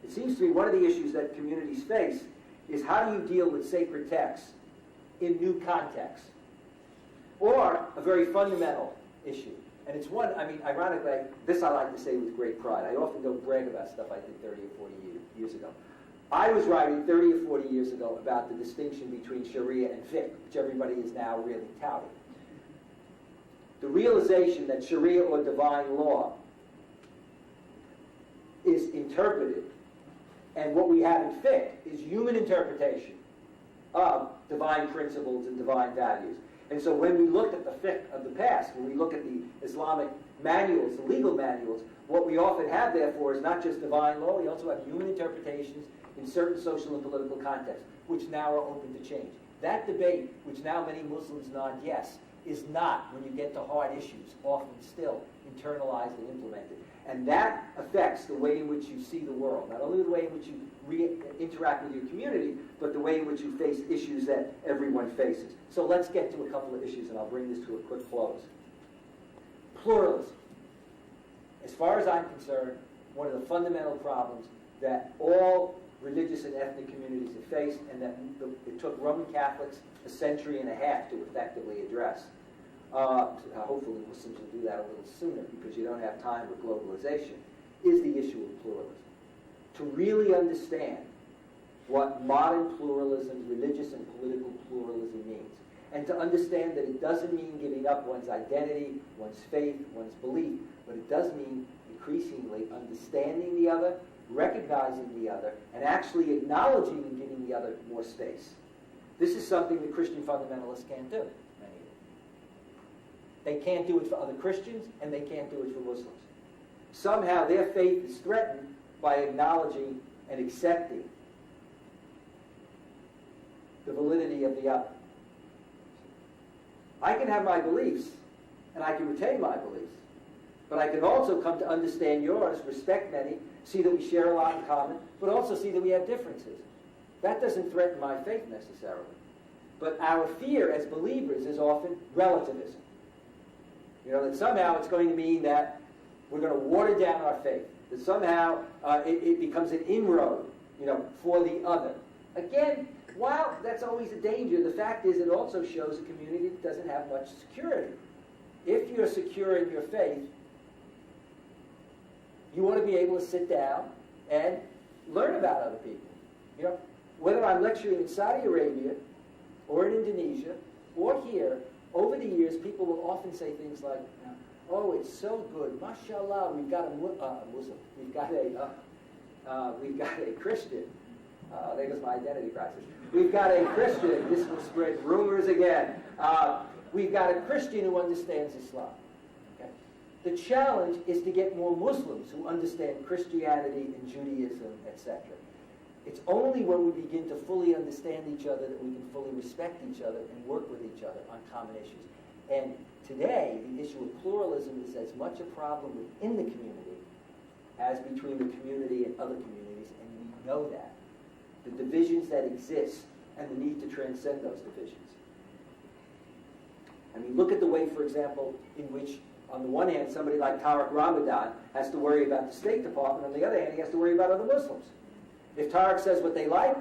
It seems to me one of the issues that communities face is how do you deal with sacred texts in new contexts? Or a very fundamental issue. And it's one, I mean, ironically, this I like to say with great pride. I often don't brag about stuff I did 30 or 40 years ago. I was writing 30 or 40 years ago about the distinction between Sharia and fiqh, which everybody is now really touting. The realization that Sharia or divine law is interpreted, and what we have in fiqh is human interpretation of divine principles and divine values. And so when we look at the fiqh of the past, when we look at the Islamic manuals, the legal manuals, what we often have, therefore, is not just divine law, we also have human interpretations in certain social and political contexts, which now are open to change. That debate, which now many Muslims nod yes, is not, when you get to hard issues, often still internalized and implemented. And that affects the way in which you see the world, not only the way in which you interact with your community, but the way in which you face issues that everyone faces. So let's get to a couple of issues, and I'll bring this to a quick close. Pluralism. As far as I'm concerned, one of the fundamental problems that all religious and ethnic communities have faced, and that it took Roman Catholics a century and a half to effectively address. Hopefully Muslims will do that a little sooner, because you don't have time with globalization, is the issue of pluralism. To really understand what modern pluralism, religious and political pluralism means, and to understand that it doesn't mean giving up one's identity, one's faith, one's belief, but it does mean increasingly understanding the other, recognizing the other, and actually acknowledging and giving the other more space. This is something that Christian fundamentalists can't do, many of them. They can't do it for other Christians, and they can't do it for Muslims. Somehow their faith is threatened by acknowledging and accepting the validity of the other. I can have my beliefs, and I can retain my beliefs, but I can also come to understand yours, respect many, see that we share a lot in common, but also see that we have differences. That doesn't threaten my faith necessarily. But our fear as believers is often relativism. You know, that somehow it's going to mean that we're going to water down our faith, that somehow it becomes an inroad, you know, for the other. Again, while that's always a danger, the fact is it also shows a community that doesn't have much security. If you're secure in your faith, you want to be able to sit down and learn about other people. You know, whether I'm lecturing in Saudi Arabia or in Indonesia or here, over the years, people will often say things like, "Oh, it's so good, mashallah, we've got a Muslim, we've got a Christian." There goes my identity crisis. We've got a Christian. This will spread rumors again. We've got a Christian who understands Islam. Okay? The challenge is to get more Muslims who understand Christianity and Judaism, etc. It's only when we begin to fully understand each other that we can fully respect each other and work with each other on common issues. And today, the issue of pluralism is as much a problem within the community as between the community and other communities, and we know that. The divisions that exist and the need to transcend those divisions. I mean, look at the way, for example, in which, on the one hand, somebody like Tariq Ramadan has to worry about the State Department. On the other hand, he has to worry about other Muslims. If Tariq says what they like,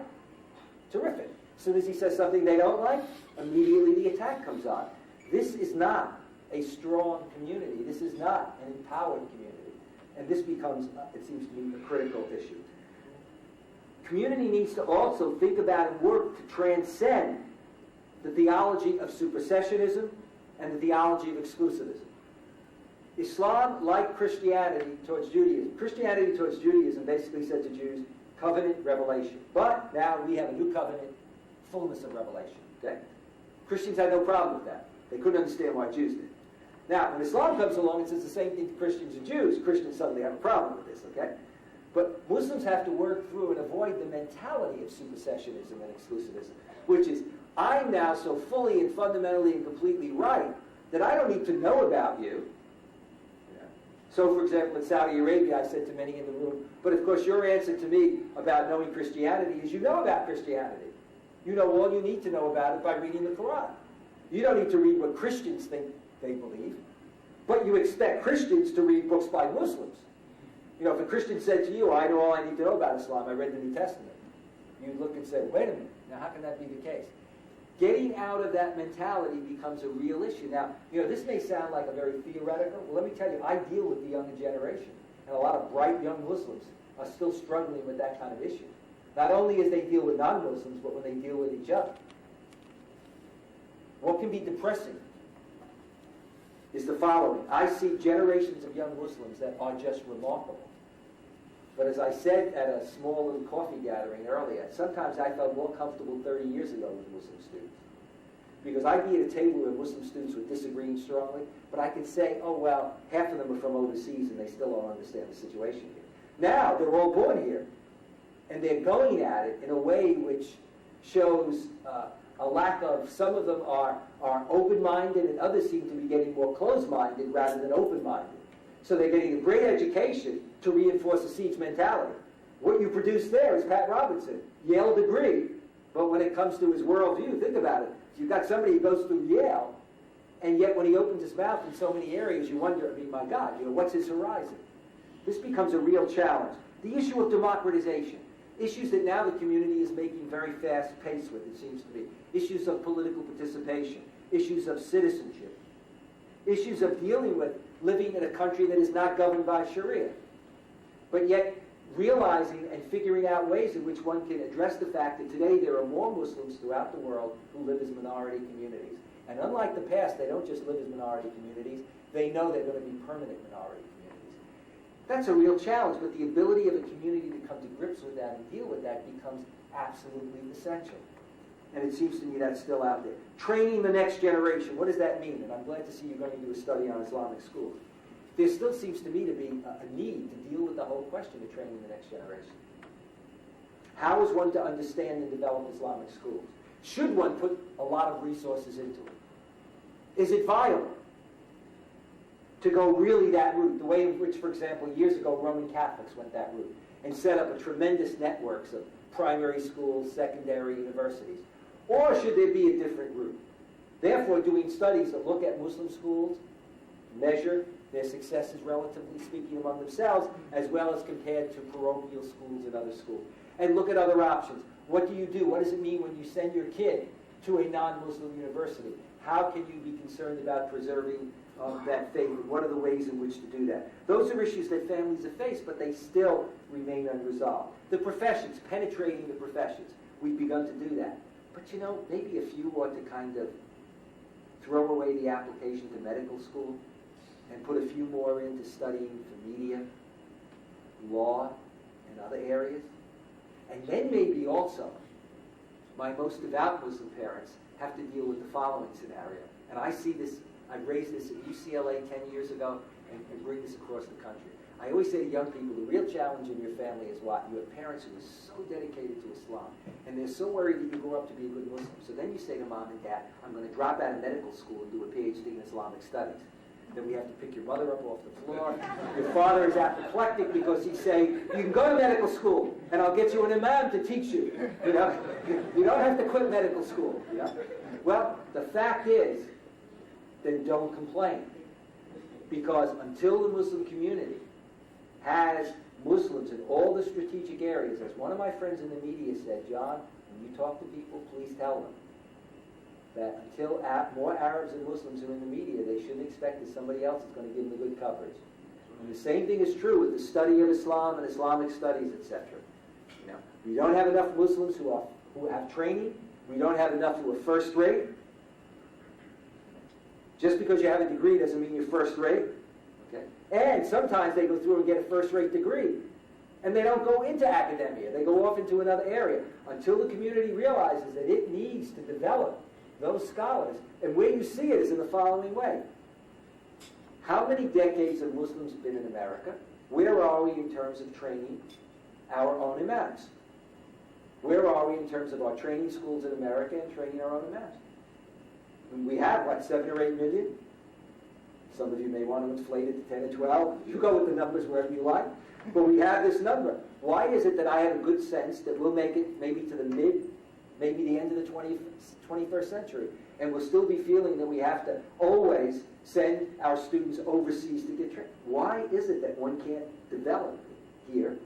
terrific. As soon as he says something they don't like, immediately the attack comes on. This is not a strong community. This is not an empowered community. And this becomes, it seems to me, a critical issue. Community needs to also think about and work to transcend the theology of supersessionism and the theology of exclusivism. Islam, like Christianity towards Judaism, Christianity towards Judaism basically said to Jews, covenant, revelation. But now we have a new covenant, fullness of revelation. Okay? Christians had no problem with that. They couldn't understand why Jews did. Now, when Islam comes along and says the same thing to Christians and Jews, Christians suddenly have a problem with this, okay? But Muslims have to work through and avoid the mentality of supersessionism and exclusivism, which is, I'm now so fully and fundamentally and completely right that I don't need to know about you. So, for example, in Saudi Arabia, I said to many in the room, but of course your answer to me about knowing Christianity is you know about Christianity. You know all you need to know about it by reading the Quran. You don't need to read what Christians think they believe, but you expect Christians to read books by Muslims. You know, if a Christian said to you, I know all I need to know about Islam, I read the New Testament, you'd look and say, wait a minute, now how can that be the case? Getting out of that mentality becomes a real issue. Now, you know, this may sound like a very theoretical. Well, let me tell you, I deal with the younger generation, and a lot of bright young Muslims are still struggling with that kind of issue. Not only as they deal with non-Muslims, but when they deal with each other. What can be depressing is the following. I see generations of young Muslims that are just remarkable. But as I said at a small little coffee gathering earlier, sometimes I felt more comfortable 30 years ago with Muslim students. Because I'd be at a table where Muslim students were disagreeing strongly, but I could say, oh, well, half of them are from overseas and they still don't understand the situation here. Now, they're all born here, and they're going at it in a way which shows a lack of, some of them are open-minded, and others seem to be getting more closed-minded rather than open-minded. So they're getting a great education to reinforce a siege mentality. What you produce there is Pat Robertson, Yale degree, but when it comes to his worldview, think about it. You've got somebody who goes through Yale, and yet when he opens his mouth in so many areas, you wonder, I mean, my God, you know, what's his horizon? This becomes a real challenge. The issue of democratization, issues that now the community is making very fast pace with, it seems to be. Issues of political participation, issues of citizenship, issues of dealing with living in a country that is not governed by Sharia, but yet realizing and figuring out ways in which one can address the fact that today there are more Muslims throughout the world who live as minority communities. And unlike the past, they don't just live as minority communities, they know they're going to be permanent minority communities. That's a real challenge, but the ability of a community to come to grips with that and deal with that becomes absolutely essential. And it seems to me that's still out there. Training the next generation, what does that mean? And I'm glad to see you're going to do a study on Islamic schools. There still seems to me to be a need to deal with the whole question of training the next generation. How is one to understand and develop Islamic schools? Should one put a lot of resources into it? Is it viable to go really that route, the way in which, for example, years ago Roman Catholics went that route and set up a tremendous networks of primary schools, secondary universities? Or should there be a different route? Therefore, doing studies that look at Muslim schools, measure their successes, relatively speaking, among themselves, as well as compared to parochial schools and other schools. And look at other options. What do you do? What does it mean when you send your kid to a non-Muslim university? How can you be concerned about preserving that faith? And what are the ways in which to do that? Those are issues that families have faced, but they still remain unresolved. The professions, penetrating the professions. We've begun to do that. But you know, maybe a few ought to kind of throw away the application to medical school and put a few more into studying for media, law, and other areas. And then maybe also, my most devout Muslim parents have to deal with the following scenario. And I see this, I raised this at UCLA 10 years ago and bring this across the country. I always say to young people, the real challenge in your family is what? You have parents who are so dedicated to Islam, and they're so worried that you grow up to be a good Muslim. So then you say to mom and dad, I'm going to drop out of medical school and do a PhD in Islamic studies. Then we have to pick your mother up off the floor. Your father is apoplectic because he's saying, you can go to medical school, and I'll get you an imam to teach you. You know, you don't have to quit medical school. You know? Well, the fact is, then don't complain. Because until the Muslim community has Muslims in all the strategic areas, as one of my friends in the media said, John, when you talk to people, please tell them that until more Arabs and Muslims are in the media, they shouldn't expect that somebody else is going to give them the good coverage. And the same thing is true with the study of Islam and Islamic studies, etc. You know, we don't have enough Muslims who have training. We don't have enough who are first rate. Just because you have a degree doesn't mean you're first rate. Okay? And sometimes they go through and get a first-rate degree, and they don't go into academia. They go off into another area until the community realizes that it needs to develop those scholars. And where you see it is in the following way. How many decades have Muslims been in America? Where are we in terms of training our own imams? Where are we in terms of our training schools in America and training our own imams? We have, 7 or 8 million? Some of you may want to inflate it to 10 or 12. You go with the numbers wherever you like. But we have this number. Why is it that I have a good sense that we'll make it maybe to the maybe the end of the 21st century, and we'll still be feeling that we have to always send our students overseas to get trained? Why is it that one can't develop here?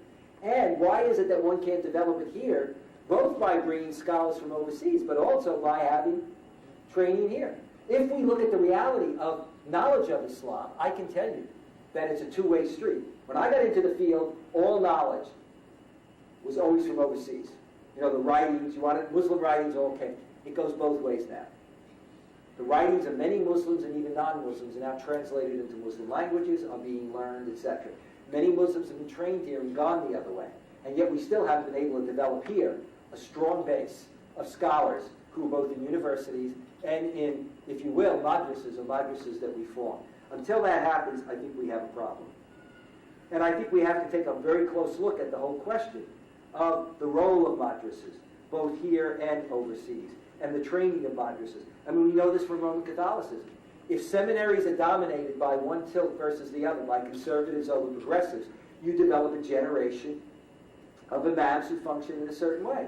And why is it that one can't develop it here, both by bringing scholars from overseas, but also by having training here? If we look at the reality of knowledge of Islam, I can tell you that it's a two-way street. When I got into the field, all knowledge was always from overseas. You know, the writings, you wanted Muslim writings, okay. It goes both ways now. The writings of many Muslims and even non-Muslims are now translated into Muslim languages, are being learned, etc. Many Muslims have been trained here and gone the other way. And yet we still haven't been able to develop here a strong base of scholars who are both in universities and in, if you will, madrasas or madrasas that we form. Until that happens, I think we have a problem. And I think we have to take a very close look at the whole question of the role of madrasas, both here and overseas, and the training of madrasas. I mean, we know this from Roman Catholicism. If seminaries are dominated by one tilt versus the other, by conservatives over progressives, you develop a generation of imams who function in a certain way.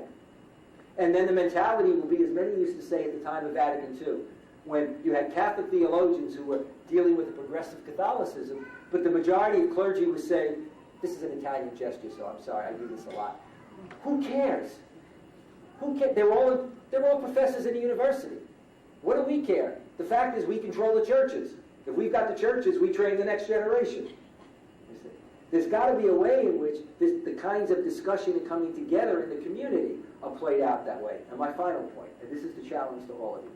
And then the mentality will be, as many used to say at the time of Vatican II, when you had Catholic theologians who were dealing with the progressive Catholicism, but the majority of clergy was saying, this is an Italian gesture, so I'm sorry, I do this a lot. Who cares? Who cares? They're all professors in a university. What do we care? The fact is we control the churches. If we've got the churches, we train the next generation. There's got to be a way in which the kinds of discussion and coming together in the community are played out that way. And my final point, and this is the challenge to all of you.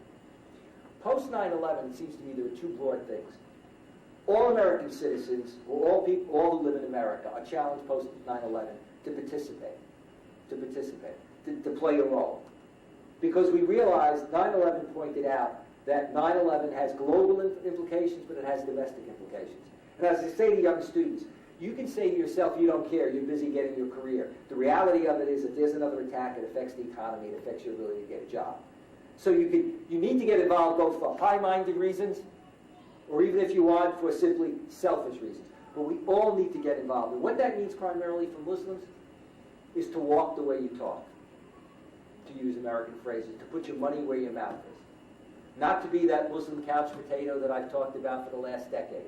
Post 9/11, it seems to me there are two broad things. All American citizens, or all people, all who live in America, are challenged post 9/11 to participate, to play a role. Because we realized 9/11 pointed out that 9/11 has global implications, but it has domestic implications. And as I say to young students, you can say to yourself, you don't care, you're busy getting your career. The reality of it is that there's another attack, it affects the economy, it affects your ability to get a job. So you need to get involved both for high-minded reasons, or even if you want, for simply selfish reasons. But we all need to get involved. And what that means primarily for Muslims is to walk the way you talk, to use American phrases, to put your money where your mouth is. Not to be that Muslim couch potato that I've talked about for the last decade.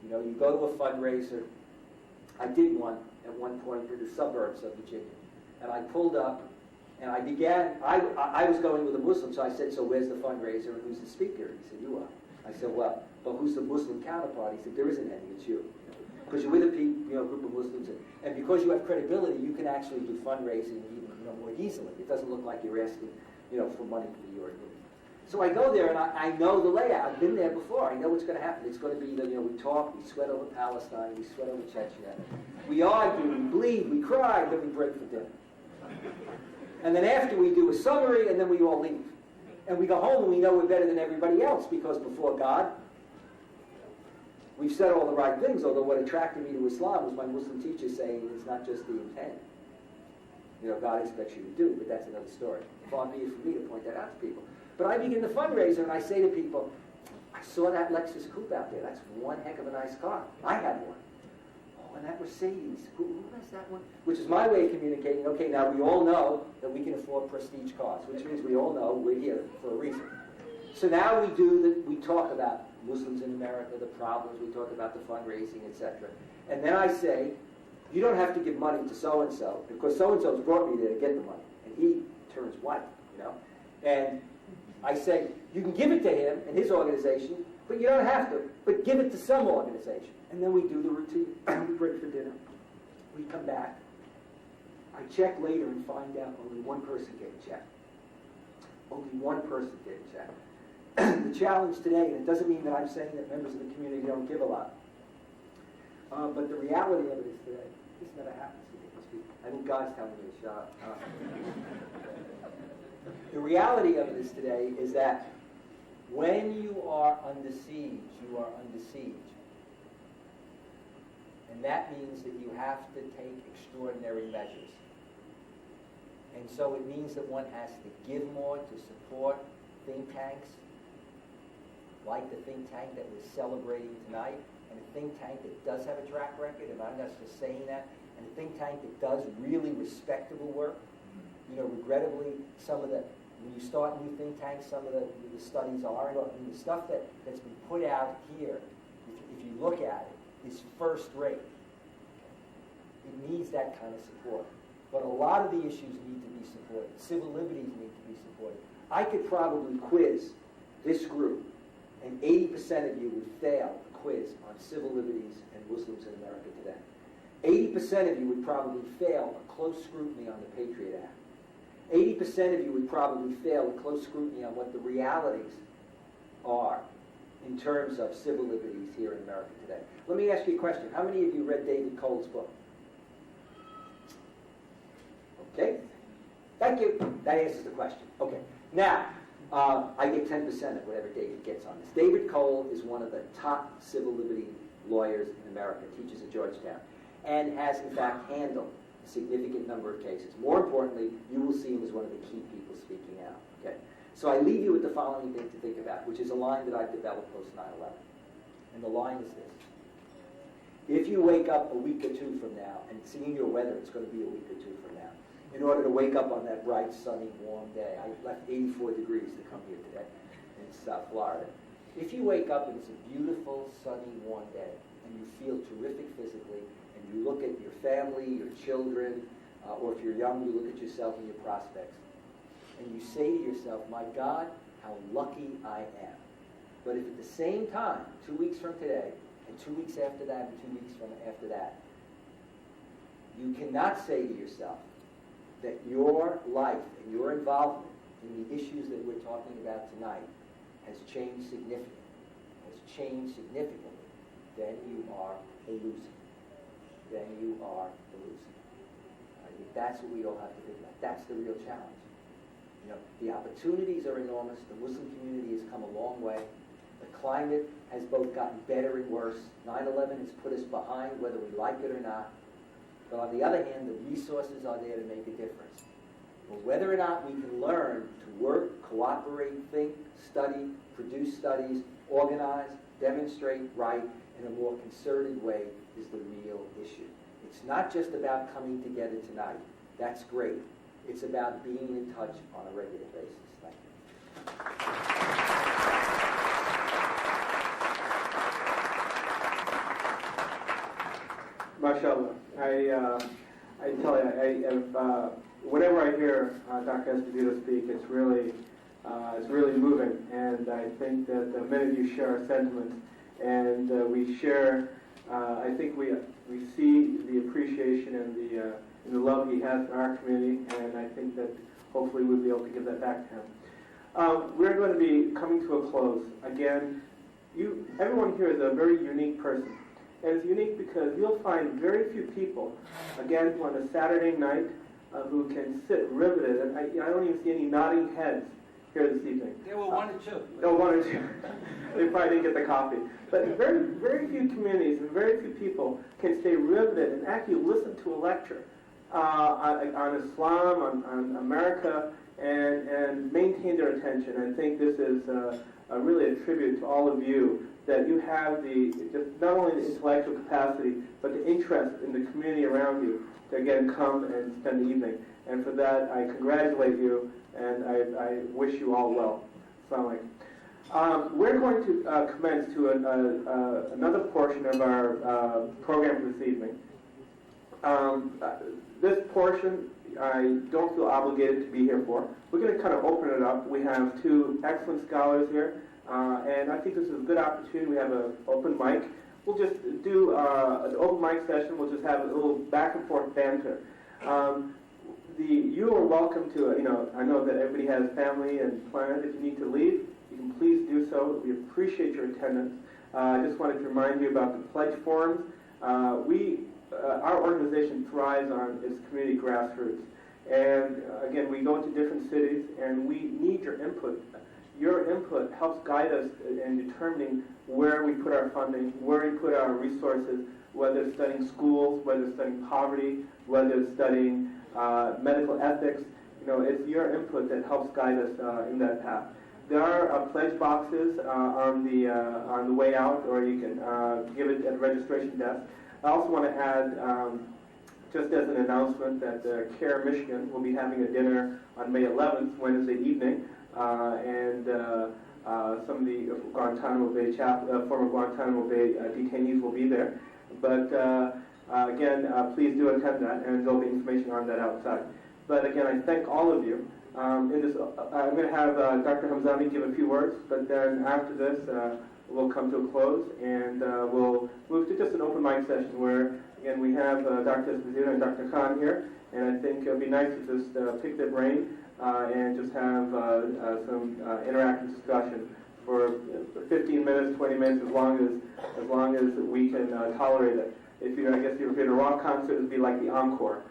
You know, you go to a fundraiser. I did one at one point in the suburbs of Virginia. And I pulled up, and I began, I was going with a Muslim, so I said, so where's the fundraiser and who's the speaker? He said, you are. I said, well, but who's the Muslim counterpart? He said, there isn't any, it's you. Because you're with a group of Muslims, and because you have credibility, you can actually do fundraising even more easily. It doesn't look like you're asking for money for the organization. So I go there, and I know the layout. I've been there before. I know what's going to happen. It's going to be, we talk, we sweat over Palestine, we sweat over Chechnya. We argue, we bleed, we cry, then we break for dinner. And then after we do a summary, and then we all leave. And we go home and we know we're better than everybody else, because before God, we've said all the right things, although what attracted me to Islam was my Muslim teacher saying it's not just the intent. God expects you to do, but that's another story. Far be it for me to point that out to people. But I begin the fundraiser and I say to people, I saw that Lexus coupe out there. That's one heck of a nice car. I have one. Oh, and that Mercedes. Who has that one? Which is my way of communicating, okay, now we all know that we can afford prestige cars, which means we all know we're here for a reason. So now we talk about Muslims in America, the problems, we talk about the fundraising, etc. And then I say, you don't have to give money to so-and-so, because so-and-so's brought me there to get the money. And he turns white, And I say, you can give it to him and his organization, but you don't have to. But give it to some organization. And then we do the routine. We break for dinner. We come back. I check later and find out only one person gave a check. Only one person gave a check. The challenge today, and it doesn't mean that I'm saying that members of the community don't give a lot, but the reality of it is today, this never happens to me. I think God's telling me to shut up. The reality of it is today is that when you are under siege, you are under siege. And that means that you have to take extraordinary measures. And so it means that one has to give more to support think tanks, like the think tank that we're celebrating tonight, and a think tank that does have a track record, and I'm not just saying that, and a think tank that does really respectable work. Regrettably, when you start new think tanks, some of the studies are, the stuff that's been put out here, if you look at it, is first rate. It needs that kind of support. But a lot of the issues need to be supported. Civil liberties need to be supported. I could probably quiz this group, and 80% of you would fail a quiz on civil liberties and Muslims in America today. 80% of you would probably fail a close scrutiny on the Patriot Act. 80% of you would probably fail a close scrutiny on what the realities are in terms of civil liberties here in America today. Let me ask you a question. How many of you read David Cole's book? Okay. Thank you. That answers the question. Okay. Now, I get 10% of whatever David gets on this. David Cole is one of the top civil liberty lawyers in America, teaches at Georgetown, and has, in fact, handled a significant number of cases. More importantly, you will see him as one of the key people speaking out. Okay? So I leave you with the following thing to think about, which is a line that I've developed post 9/11. And the line is this. If you wake up a week or two from now, and seeing your weather, it's going to be a week or two from now, in order to wake up on that bright, sunny, warm day. I left 84 degrees to come here today in South Florida. If you wake up and it's a beautiful, sunny, warm day, and you feel terrific physically, and you look at your family, your children, or if you're young, you look at yourself and your prospects, and you say to yourself, my God, how lucky I am. But if at the same time, 2 weeks from today, and 2 weeks after that, and 2 weeks from after that, you cannot say to yourself that your life and your involvement in the issues that we're talking about tonight has changed significantly, then you are a loser. Then you are a loser. I think that's what we all have to think about. That's the real challenge. You know, the opportunities are enormous. The Muslim community has come a long way. The climate has both gotten better and worse. 9/11 has put us behind, whether we like it or not. But on the other hand, the resources are there to make a difference. But whether or not we can learn to work, cooperate, think, study, produce studies, organize, demonstrate, write in a more concerted way is the real issue. It's not just about coming together tonight. That's great. It's about being in touch on a regular basis. Thank you. MashaAllah. I tell you, whenever I hear Dr. Esposito speak, it's really moving, and I think that many of you share our sentiments, and we share. I think we see the appreciation and the love he has for our community, and I think that hopefully we'll be able to give that back to him. We're going to be coming to a close. Again, everyone here is a very unique person. And it's unique because you'll find very few people, again, on a Saturday night, who can sit riveted. And I don't even see any nodding heads here this evening. There were one or two. No, one or two. They probably didn't get the coffee. But very, very few communities and very few people can stay riveted and actually listen to a lecture on Islam, on America, and maintain their attention. I think this is really a tribute to all of you, that you have not only the intellectual capacity, but the interest in the community around you to again come and spend the evening. And for that, I congratulate you, and I wish you all well. Assalamu alaikum. We're going to commence to another portion of our program this evening. This portion, I don't feel obligated to be here for. We're going to kind of open it up. We have two excellent scholars here. And I think this is a good opportunity. We have an open mic. We'll just do an open mic session. We'll just have a little back and forth banter. You are welcome to, I know that everybody has family and plans. If you need to leave, you can please do so. We appreciate your attendance. I just wanted to remind you about the pledge forms. Our organization thrives on its community grassroots. And again, we go into different cities, and we need your input. Your input helps guide us in determining where we put our funding, where we put our resources, whether it's studying schools, whether it's studying poverty, whether it's studying medical ethics. It's your input that helps guide us in that path. There are pledge boxes on the way out, or you can give it at the registration desk. I also want to add, just as an announcement, that CARE Michigan will be having a dinner on May 11th, Wednesday evening. And some of the Guantanamo Bay former Guantanamo Bay detainees will be there. But Again, please do attend that, and there'll be information on that outside. But again, I thank all of you. I'm going to have Dr. Hamzani give a few words, but then after this, we'll come to a close, and we'll move to just an open mic session where, again, we have Dr. Esposito and Dr. Khan here, and I think it would be nice to just pick their brain and just have some interactive discussion for 15 minutes, 20 minutes, as long as we can tolerate it. If you're in a rock concert, it'd be like the encore.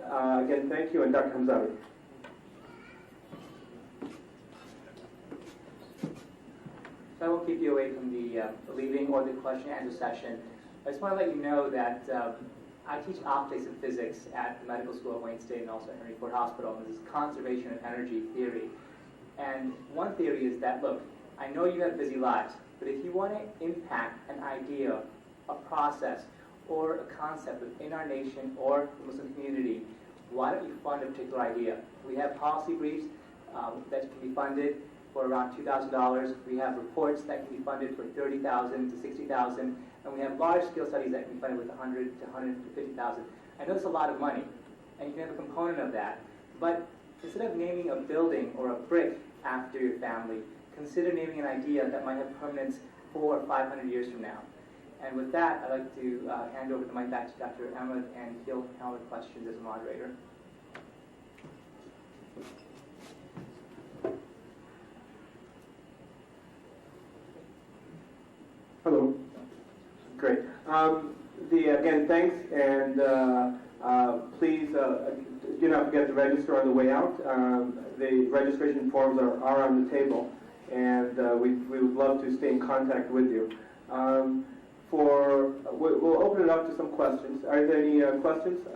Again, thank you, and Dr. Hamzani. So I won't keep you away from the leaving or the question and answer session. I just want to let you know that I teach optics and physics at the medical school at Wayne State and also at Henry Ford Hospital. And this is conservation of energy theory. And one theory is that, look, I know you have busy lives, but if you want to impact an idea, a process, or a concept within our nation or the Muslim community, why don't you fund a particular idea? We have policy briefs that can be funded for around $2,000. We have reports that can be funded for $30,000 to $60,000, and we have large-scale studies that can be funded with $100,000 to $150,000. I know it's a lot of money, and you can have a component of that, but instead of naming a building or a brick after your family, consider naming an idea that might have permanence 400 or 500 years from now. And with that, I'd like to hand over the mic back to Dr. Ahmed, and he'll handle the questions as a moderator. Hello. Great. Again, thanks, and please do not forget to register on the way out. The registration forms are on the table, and we would love to stay in contact with you. We'll open it up to some questions. Are there any questions?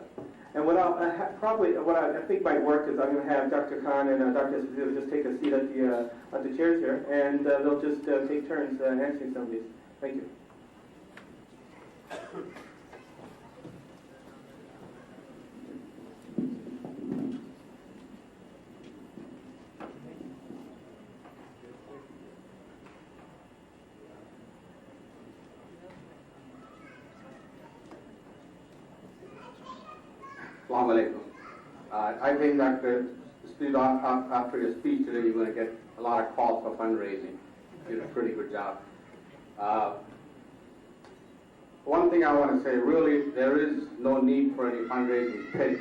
And what I think might work is I'm going to have Dr. Khan and Dr. Esposito just take a seat at the chairs here, and they'll just take turns answering some of these. Thank you. Assalamu alaikum. I think Dr. Esposito, after your speech today, you're going to get a lot of calls for fundraising. You did a pretty good job. One thing I want to say, really, there is no need for any fundraising pitch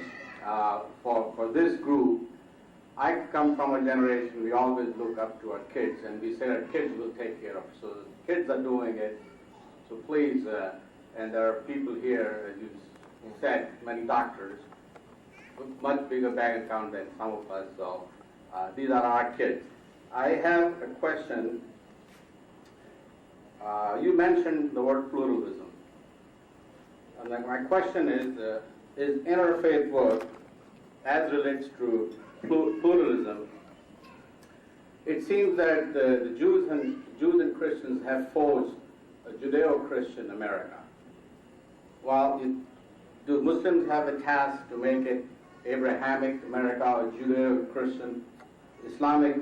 for this group. I come from a generation, we always look up to our kids, and we say our kids will take care of it. So the kids are doing it, so please, and there are people here, as you said, many doctors, with much bigger bank account than some of us, so these are our kids. I have a question. You mentioned the word pluralism. And my question is interfaith work, as relates to pluralism, it seems that the Jews and Christians have forged a Judeo-Christian America. While do Muslims have a task to make it Abrahamic America or Judeo-Christian Islamic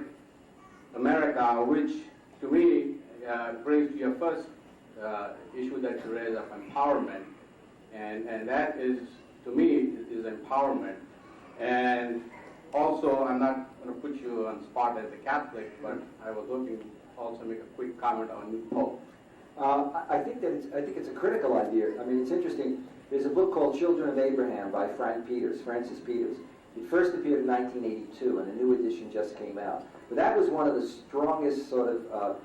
America, which to me brings to your first issue that you raised of empowerment, and that is, to me, is empowerment. And also, I'm not going to put you on the spot as a Catholic, but I was hoping to also make a quick comment on New Pope. I think it's a critical idea. I mean, it's interesting. There's a book called Children of Abraham by Francis Peters. It first appeared in 1982, and a new edition just came out. But that was one of the strongest sort of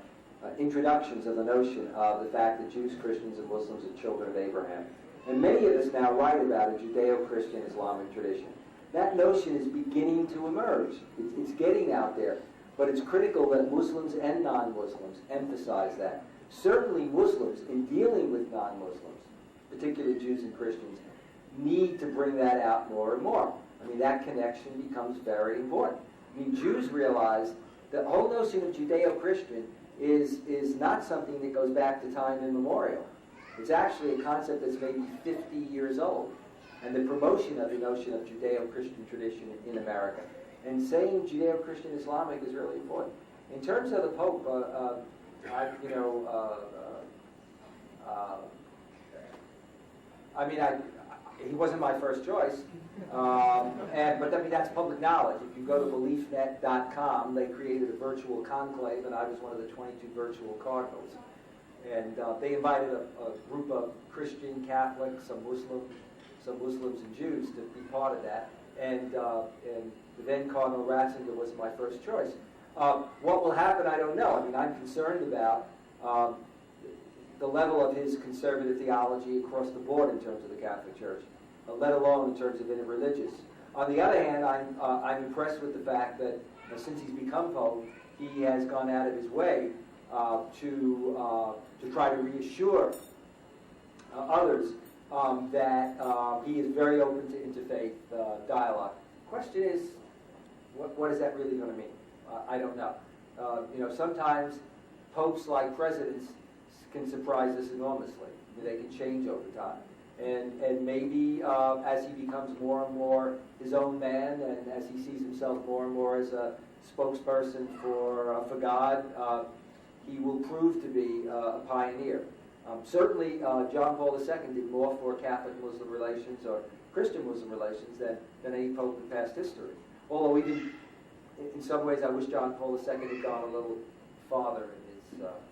introductions of the notion of the fact that Jews, Christians, and Muslims are children of Abraham. And many of us now write about a Judeo-Christian Islamic tradition. That notion is beginning to emerge. It's getting out there. But it's critical that Muslims and non-Muslims emphasize that. Certainly Muslims, in dealing with non-Muslims, particularly Jews and Christians, need to bring that out more and more. I mean, that connection becomes very important. I mean, Jews realize the whole notion of Judeo-Christian is not something that goes back to time immemorial. It's actually a concept that's maybe 50 years old. And the promotion of the notion of Judeo-Christian tradition in America. And saying Judeo-Christian Islamic is really important. In terms of the Pope, I mean, he wasn't my first choice. But I mean, that's public knowledge. If you go to beliefnet.com, they created a virtual conclave, and I was one of the 22 virtual cardinals. And they invited a group of Christian, Catholic, some Muslims and Jews to be part of that. And the then Cardinal Ratzinger was my first choice. What will happen, I don't know. I mean, I'm concerned about the level of his conservative theology across the board in terms of the Catholic Church, let alone in terms of interreligious. On the other hand, I'm impressed with the fact that since he's become Pope, he has gone out of his way to try to reassure others that he is very open to interfaith dialogue. Question is, what is that really going to mean? I don't know. Sometimes popes, like presidents, can surprise us enormously. They can change over time. And maybe as he becomes more and more his own man, and as he sees himself more and more as a spokesperson for God, he will prove to be a pioneer. Certainly, John Paul II did more for Catholic-Muslim relations or Christian-Muslim relations than any pope in past history. Although he did, in some ways, I wish John Paul II had gone a little farther in his pronouncements.